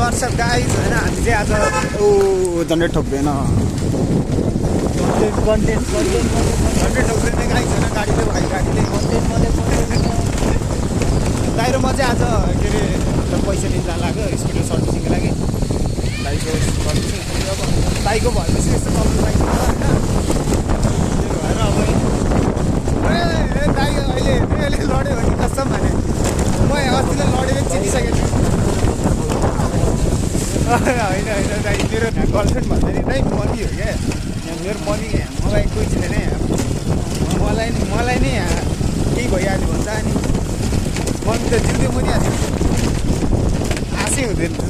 WhatsApp guys होइन हामी चाहिँ आज झन्डै ठोक्दैन कन्टेन्ट झन्डै ठोक्दैन गाइज होइन गाडीले भाइ गाडीले दाइ र म चाहिँ आज के अरे पैसा लिन जान लाग्यो स्कुटर सर्भिसिङको लागि दाइको सर्भिसिङ अब दाइको भएपछि यस्तो चल्नु लाग्छ होइन त्यही भएर अब दाइ अहिले लड्यो भने कसम भने म अस्तिले लडेर चिनिसकेको छु होइन दाइ मेरो गर्लफ्रेन्ड भन्दाखेरि दाइ मनी हो क्या मेरो मनी मलाई कोही छैन मलाई नै केही भइहाल्यो भन्छ अनि मनी त जिउँदै मरिहाल्यो आशै हुँदैन त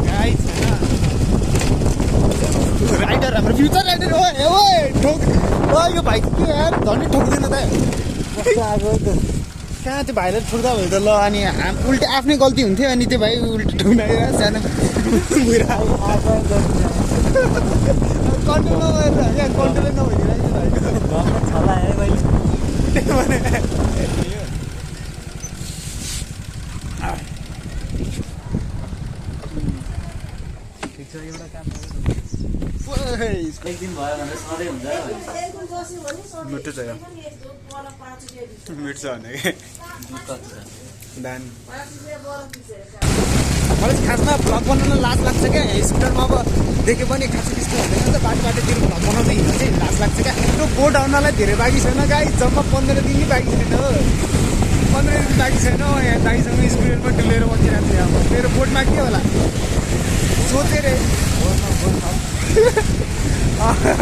गाई छैन राइडर हाम्रो फ्युचर राइडर हो ठोक यो भाइ के यार झन्डै ठोक्दैन त कहाँ त्यो भाइलाई ठोक्दा भयो त ल अनि उल्टे आफ्नै गल्ती हुन्थ्यो अनि त्यो भाइ उल्टे ठोक्नाएर सानो कन्ट्रोल नभएर क्या कन्ट्रोलै नभइदिरहेको त्यही भने एकदिन भयो भने सधैँ हुन्छ मिठो छ यो मिठो छ भने दान मलाई खासमा भ्लग बनाउन लाज लाग्छ क्या स्कुटरमा अब देख्यो भने खासै त्यस्तो हुँदैन नि त बाटोतिर भ्लग बनाउँदै हिँड्नु चाहिँ लाज लाग्छ क्या त्यो बोट आउनलाई धेरै बाँकी छैन गाई जम्मा 15 दिन बाँकी छैन हो 15 दिन बाँकी छैन यहाँ दाइसँग स्कुटरमा डुलेर बसिरहेको थियो अब मेरो बोटमा के होला सोचेर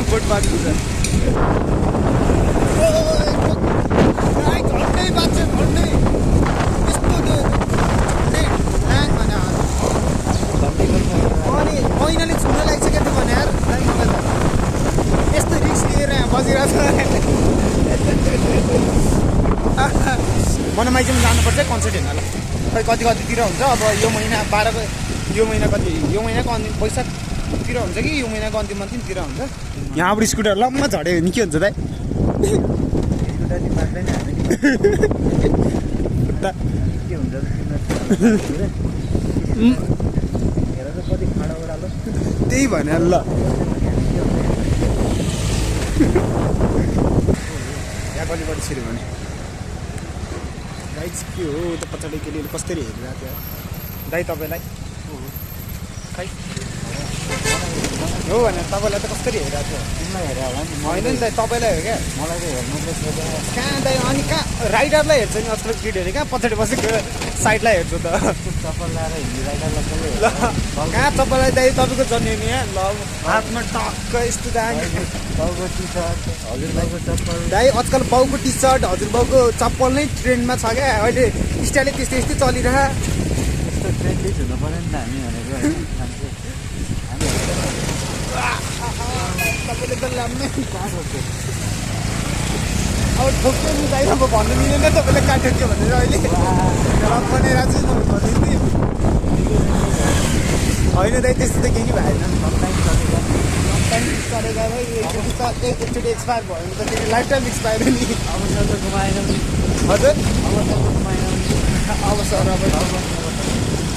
बोट बाँच्नु छ घन्टै बाँच्छ घन्टै यस्तो अनि ऐनाले छुन लागिसक्यो त्यो भने यार यस्तो रिक्स लिएर यहाँ बसिरहेको छ मनमाइजम जानुपर्छ कन्सर्ट हेर्नलाई खै कतितिर हुन्छ अब यो महिना 12 यो महिनाको अन्तिम पैसातिर हुन्छ कि यो महिनाको अन्तिमतिर हुन्छ यहाँबाट स्कुटर लम्मा झड्यो भने के हुन्छ दाइ त्यही भने ल यहाँ कतिपट्टि छिर्यो भने दाइ के हो त पछाडि केटीले कसरी हेरिरहेको थियो दाइ तपाईँलाई खै हो भने तपाईँलाई त कसरी हेरिरहेको थियो तिमीलाई हेरेर होला नि होइन नि दाइ तपाईँलाई हो क्या मलाई त हेर्नु कहाँ दाइ अनि कहाँ राइडरलाई हेर्छ नि आजकल केटीहरूले कहाँ पछाडि बसेको साइडलाई हेर्छु त चप्पल लगाएर हिँडी राइडरलाई ल कहाँ तपाईँलाई दाइ तपाईँको जन्मिने यहाँ ल हातमा टक्क यस्तो दाइ बाउको टी सर्ट हजुरबाउको चप्पल दाइ आजकल बाउको टी सर्ट हजुरबाउको चप्पल नै ट्रेन्डमा छ क्या अहिले स्टाइलले त्यस्तै चलिरह त्यस्तो ट्रेन्डिज हुनु पऱ्यो नि त हामी भनेको होइन तपाईँले त लाम्नै कहाँ ठोक्यो अब ठोक्यो नि दाइ अब भन्नु मिलेन तपाईँले कहाँ ठोक्यो भनेर अहिले बनाइरहेको छु भनिदिनु होइन दाइ त्यस्तो त केही नि भएन एकचोटि एक्सपायर भयो भने त फेरि लाइफ टाइम एक्सपायर हो नि अवसर त गुमाएन नि हजुर अवसर त गुमाएन नि अवसर अब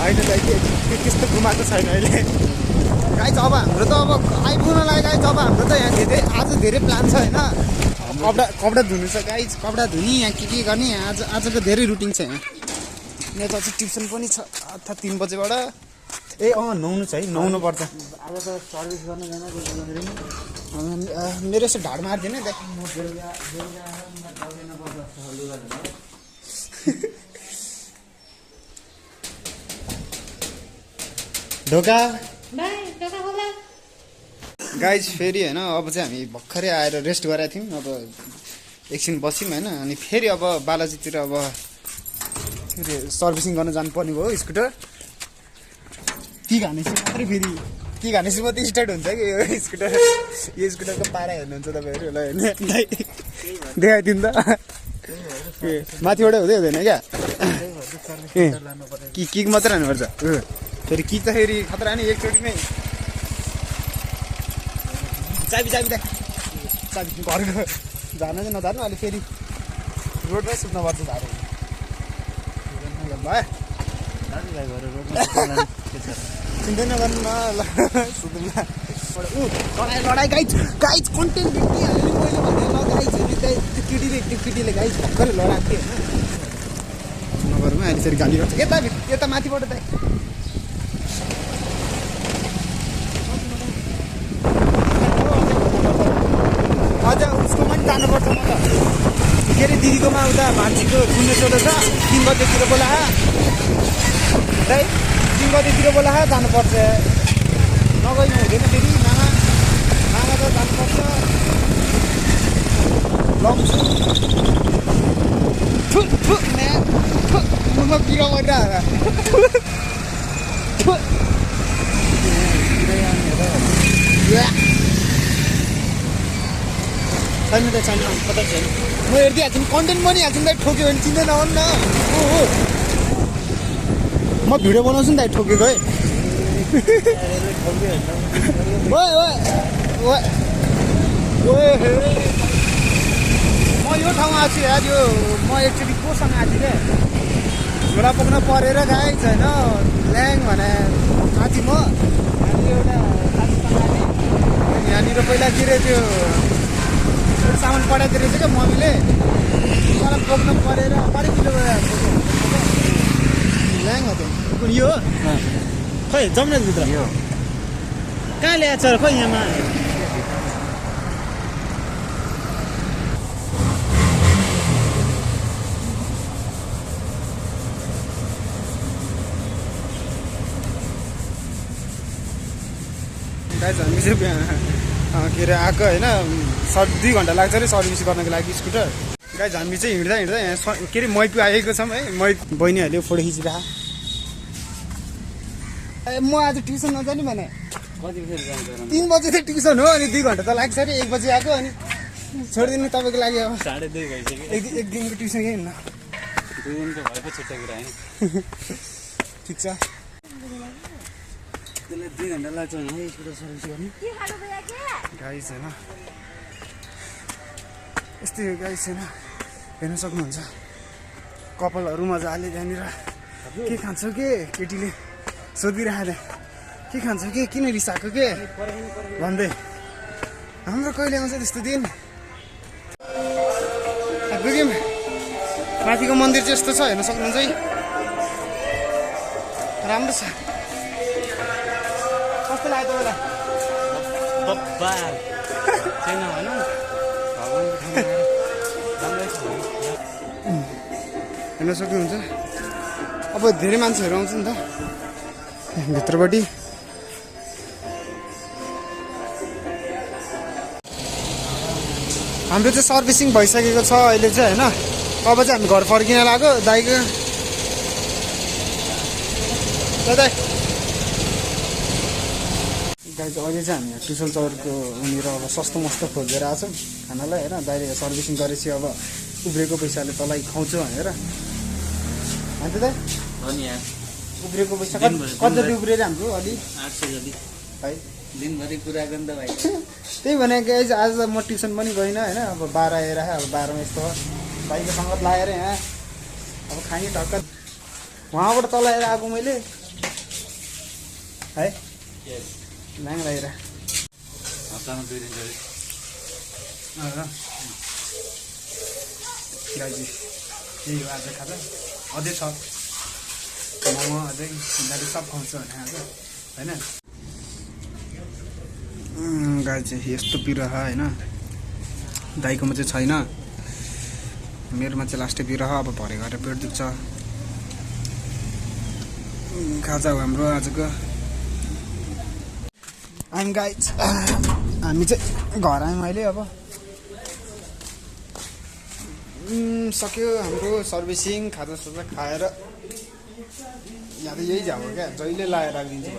होइन दाइ त्यस्तो घुमाएको छैन अहिले गाई अब हाम्रो त अब आइपुग्न लाग्यो गाई अब हाम्रो त यहाँ आज धेरै प्लान छ होइन कपडा धुनु छ गाई कपडा धुने यहाँ के गर्ने आजको धेरै रुटिन छ यहाँ त चाहिँ ट्युसन पनि छ अर्थात् 3 बजेबाट नुहाउनु छ है नुहाउनु पर्छ आज त सर्भिस गर्न जान मेरो यसो ढाड मार्दैन नि ढोका गाइज फेरि होइन अब चाहिँ हामी भर्खरै आएर रेस्ट गरेका थियौँ अब एकछिन बस्यौँ होइन अनि फेरि अब बालाजीतिर अब सर्भिसिङ गर्न जानुपर्ने भयो स्कुटर के खानेछु मात्रै फेरि के खानेछु मात्रै स्टार्ट हुन्छ कि यो स्कुटरको पारा हेर्नुहुन्छ तपाईँहरू ल हेर्ने देखाइदिनु त माथिबाट हुँदैन क्या किक मात्रै हान्नुपर्छ फेरि किक त फेरि खतरा नि एकचोटिमै चाबी घरको झार्नु चाहिँ नझार्नु अहिले फेरि रोडमै सुत्नुपर्छ झार्नु भयो दाजुभाइ भएर रोक्नु चिन्ता नगर्नु न ल सुधुम्ला लडाइ गाइज कन्टेन्ट भेटिहाल्यो नि मैले भने ल गाइज त्यो केटीले गाइज भर्खरै लडाएको थियो होइन नगरौँ अहिले फेरि गाली गर्छ यता माथिबाट दाइ अझ उसकोमा पनि जानुपर्छ म त के अरे दिदीकोमा उता भान्जीको गुन्नेचोटो छ 3 बजेतिर बोला दाइ 3 बजेतिर बोला जानुपर्छ नगइनु हुँदैन फेरि मामा त जानुपर्छ लम्छु मुखमा पिरो गरिरहेको छैन त छैन कता छैन म हेरिदिइहाल्छु नि कन्टेन्ट बनिहाल्छु नि दाइ ठोक्यो भने चिन्दै नगर्नु न हो म भिडियो बनाउँछु नि दाइ ठोकेको है म यो ठाउँमा आएको छु यार यो म एक्चुअली कोसँग आएको थिएँ क्या झोला पुग्न परेर गएँ छैन ल्याङ भने आएको म एउटा यहाँनिर पहिला के अरे त्यो सामान पठाइदिएको रहेछ क्या मम्मीले मलाई बोक्न परेर 12 किलो ल्याङ हो त्यो यो खै जम्नेभित्र कहाँ ल्याएको छ र खै यहाँमा गाइज हामी चाहिँ के अरे आएको होइन 2 घन्टा लाग्छ अरे सर्भिस गर्नको लागि स्कुटर गाइज हामी चाहिँ हिँड्दा यहाँ के अरे मैपी आएको छौँ है बहिनीहरूले फोटो खिचिरहेको म आज ट्युसन नजाने भने कति फेरि जान्छ 3 बजे चाहिँ ट्युसन हो अनि 2 घन्टा त लाग्छ अरे 1 बजे आएको अनि छोडिदिनु तपाईँको लागि अब 2:30 भइसक्यो एक दिनको ट्युसन के हिँड्न 2 दिनको भएपछि छुट्टै कुरा होइन ठिक छ त्यसले 2 घन्टा लाग्छ भने स्कुटर सर्भिस गर्ने गाइस होइन यस्तै हो गाइस होइन हेर्न सक्नुहुन्छ कपालहरू मजाले त्यहाँनिर के खान्छौ के केटीले सोधिरहेको के खान्छौ के किन रिसाएको के भन्दै हाम्रो कहिले आउँछ त्यस्तो दिन पुग्यौँ माथिको मन्दिर चाहिँ यस्तो छ हेर्न सक्नुहुन्छ है राम्रो छ कस्तो लाग्यो तपाईँलाई छैन होइन हेर्न सक्नुहुन्छ अब धेरै मान्छेहरू आउँछ नि त भित्रपट्टि हाम्रो चाहिँ सर्भिसिङ भइसकेको छ अहिले चाहिँ होइन अब चाहिँ हामी घर फर्किन लाग्यो दाइको दाइ गाई चाहिँ अहिले चाहिँ हामी टुसल चौरको उनीर अब सस्तो मस्तो खोजेर आएको छौँ खानालाई होइन दाइले सर्भिसिङ गरेपछि अब उब्रेको पैसाले तँलाई खुवाउँछु भनेर अन्त दाइ उब्रेको पैसा कति जति उब्रेर हाम्रो अलि 800 जति है दिनभरि कुरा गर्न त भाइ त्यही भनेको आज म ट्युसन पनि गइनँ होइन अब 12 आएर अब 12 मा यस्तो भाइको सङ्गत लगाएर यहाँ अब खाने ढक्क उहाँबाट तल आएर आएको मैले है लाङ लगाएर हप्तामा 2 दिन गरे गाजी यही हो आज खाजा अझै छ मोमो अझै दाइले सब खुवाउँछ भने आज होइन गाई चाहिँ यस्तो बिरह होइन दाइकोमा चाहिँ छैन मेरोमा चाहिँ लास्टै बिरह अब भरे गएर पेट दुख्छ खाजा हो हाम्रो आजको हामी गाई हामी चाहिँ घर आयौँ अहिले अब सक्यो हाम्रो सर्भिसिङ खाजा साजा खाएर यहाँ त यही जाऊ क्या जहिले लगाएर राखिदिन्छु भने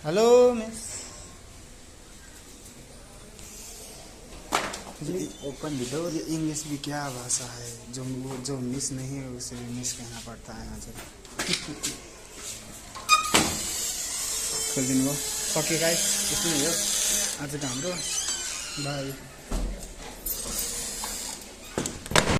हेलो मिस ओपन वीडियो ये इंग्लिश भी क्या भाषा है जो मिस नहीं है उसे भी मिस कहना पड़ता है आज खोलिदिनु भयो सक्यो गाइस यस्तो नै हो आजको हाम्रो बाई